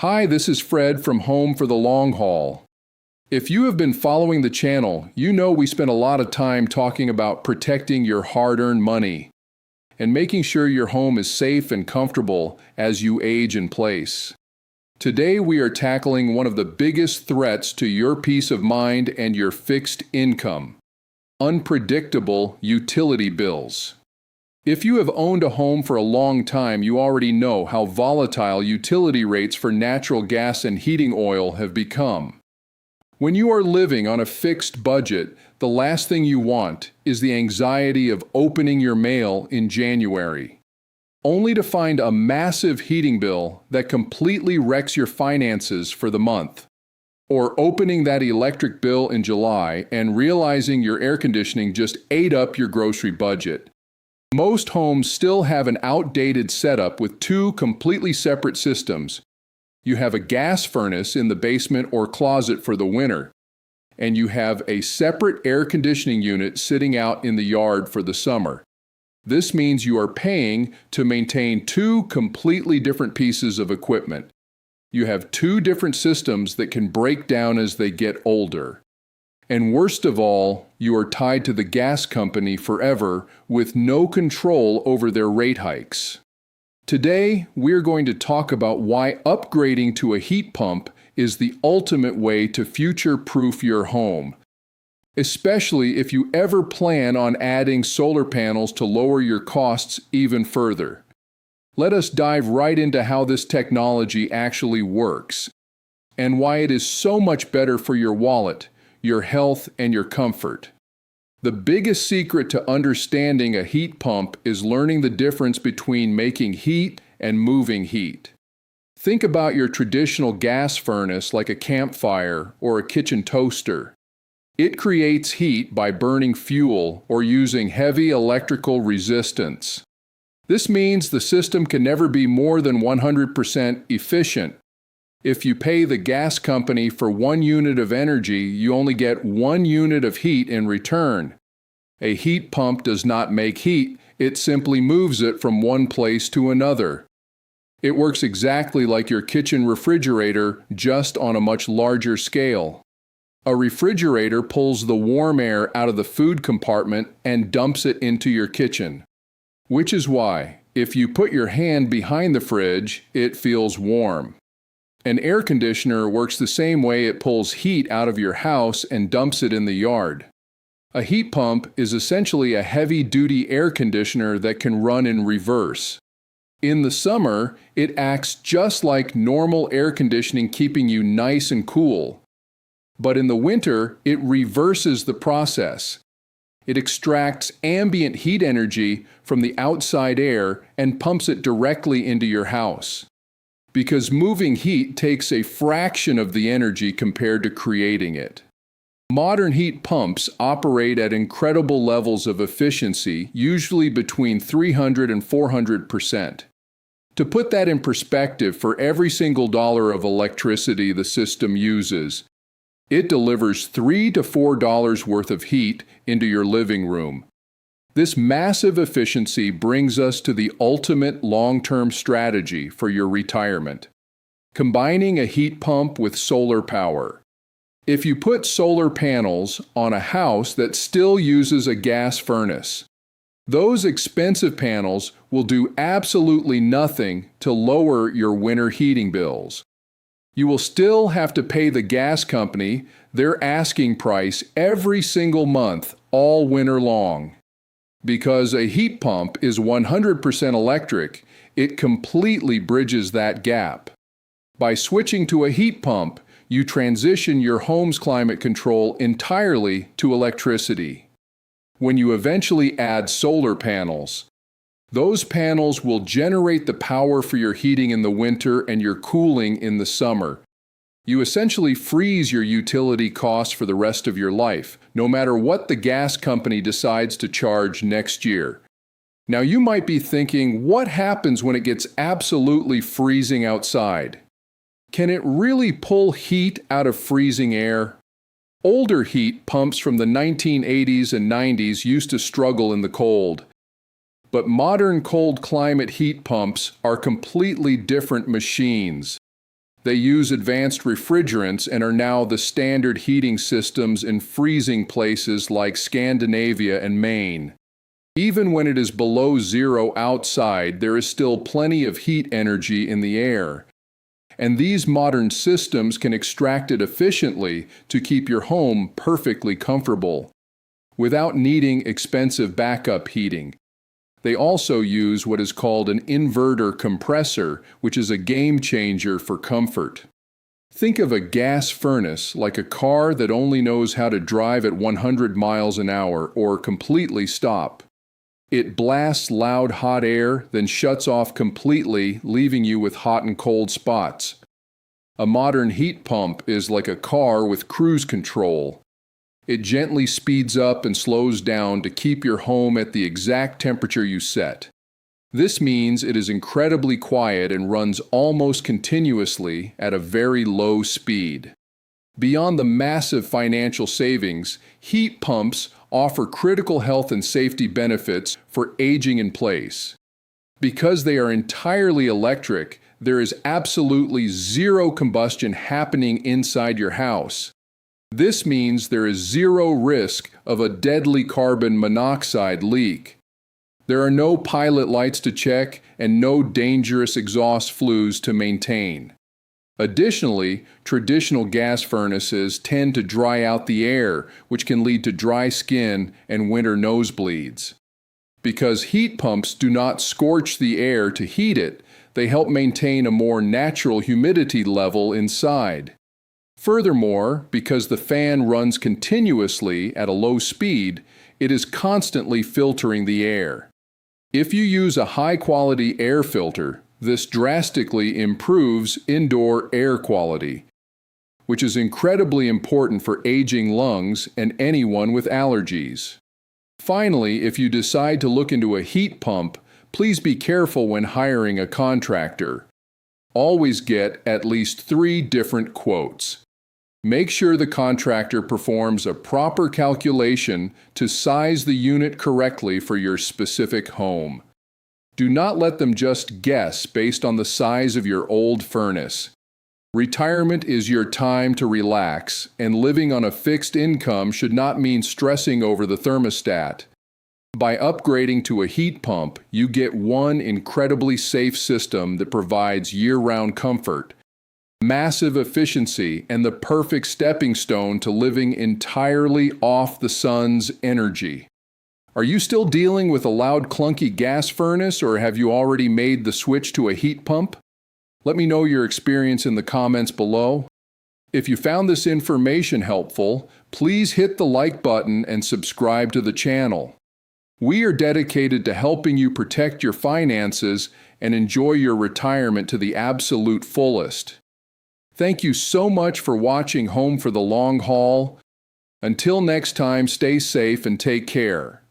Hi, this is Fred from Home for the Long Haul. If you have been following the channel, you know we spend a lot of time talking about protecting your hard-earned money and making sure your home is safe and comfortable as you age in place. Today we are tackling one of the biggest threats to your peace of mind and your fixed income: unpredictable utility bills. If you have owned a home for a long time, you already know how volatile utility rates for natural gas and heating oil have become. When you are living on a fixed budget, the last thing you want is the anxiety of opening your mail in January, only to find a massive heating bill that completely wrecks your finances for the month. Or opening that electric bill in July and realizing your air conditioning just ate up your grocery budget. Most homes still have an outdated setup with two completely separate systems. You have a gas furnace in the basement or closet for the winter, and you have a separate air conditioning unit sitting out in the yard for the summer. This means you are paying to maintain two completely different pieces of equipment. You have two different systems that can break down as they get older. And worst of all, you are tied to the gas company forever with no control over their rate hikes. Today, we're going to talk about why upgrading to a heat pump is the ultimate way to future-proof your home, especially if you ever plan on adding solar panels to lower your costs even further. Let us dive right into how this technology actually works and why it is so much better for your wallet, your health, and your comfort. The biggest secret to understanding a heat pump is learning the difference between making heat and moving heat. Think about your traditional gas furnace like a campfire or a kitchen toaster. It creates heat by burning fuel or using heavy electrical resistance. This means the system can never be more than 100% efficient. If you pay the gas company for 1 unit of energy, you only get 1 unit of heat in return. A heat pump does not make heat, it simply moves it from one place to another. It works exactly like your kitchen refrigerator, just on a much larger scale. A refrigerator pulls the warm air out of the food compartment and dumps it into your kitchen. Which is why, if you put your hand behind the fridge, it feels warm. An air conditioner works the same way. It pulls heat out of your house and dumps it in the yard. A heat pump is essentially a heavy-duty air conditioner that can run in reverse. In the summer, it acts just like normal air conditioning, keeping you nice and cool. But in the winter, it reverses the process. It extracts ambient heat energy from the outside air and pumps it directly into your house. Because moving heat takes a fraction of the energy compared to creating it. Modern heat pumps operate at incredible levels of efficiency, usually between 300 and 400%. To put that in perspective, for every single dollar of electricity the system uses, it delivers $3 to $4 worth of heat into your living room. This massive efficiency brings us to the ultimate long-term strategy for your retirement: combining a heat pump with solar power. If you put solar panels on a house that still uses a gas furnace, those expensive panels will do absolutely nothing to lower your winter heating bills. You will still have to pay the gas company their asking price every single month, all winter long. Because a heat pump is 100% electric, it completely bridges that gap. By switching to a heat pump, you transition your home's climate control entirely to electricity. When you eventually add solar panels, those panels will generate the power for your heating in the winter and your cooling in the summer. You essentially freeze your utility costs for the rest of your life, no matter what the gas company decides to charge next year. Now you might be thinking, what happens when it gets absolutely freezing outside? Can it really pull heat out of freezing air? Older heat pumps from the 1980s and 90s used to struggle in the cold. But modern cold climate heat pumps are completely different machines. They use advanced refrigerants and are now the standard heating systems in freezing places like Scandinavia and Maine. Even when it is below zero outside, there is still plenty of heat energy in the air. And these modern systems can extract it efficiently to keep your home perfectly comfortable, without needing expensive backup heating. They also use what is called an inverter compressor, which is a game changer for comfort. Think of a gas furnace like a car that only knows how to drive at 100 miles an hour or completely stop. It blasts loud hot air, then shuts off completely, leaving you with hot and cold spots. A modern heat pump is like a car with cruise control. It gently speeds up and slows down to keep your home at the exact temperature you set. This means it is incredibly quiet and runs almost continuously at a very low speed. Beyond the massive financial savings, heat pumps offer critical health and safety benefits for aging in place. Because they are entirely electric, there is absolutely zero combustion happening inside your house. This means there is zero risk of a deadly carbon monoxide leak. There are no pilot lights to check and no dangerous exhaust flues to maintain. Additionally, traditional gas furnaces tend to dry out the air, which can lead to dry skin and winter nosebleeds. Because heat pumps do not scorch the air to heat it, they help maintain a more natural humidity level inside. Furthermore, because the fan runs continuously at a low speed, it is constantly filtering the air. If you use a high-quality air filter, this drastically improves indoor air quality, which is incredibly important for aging lungs and anyone with allergies. Finally, if you decide to look into a heat pump, please be careful when hiring a contractor. Always get at least 3 different quotes. Make sure the contractor performs a proper calculation to size the unit correctly for your specific home. Do not let them just guess based on the size of your old furnace. Retirement is your time to relax, and living on a fixed income should not mean stressing over the thermostat. By upgrading to a heat pump, you get one incredibly safe system that provides year-round comfort, massive efficiency, and the perfect stepping stone to living entirely off the sun's energy. Are you still dealing with a loud, clunky gas furnace, or have you already made the switch to a heat pump? Let me know your experience in the comments below. If you found this information helpful, please hit the like button and subscribe to the channel. We are dedicated to helping you protect your finances and enjoy your retirement to the absolute fullest. Thank you so much for watching Home for the Long Haul. Until next time, stay safe and take care.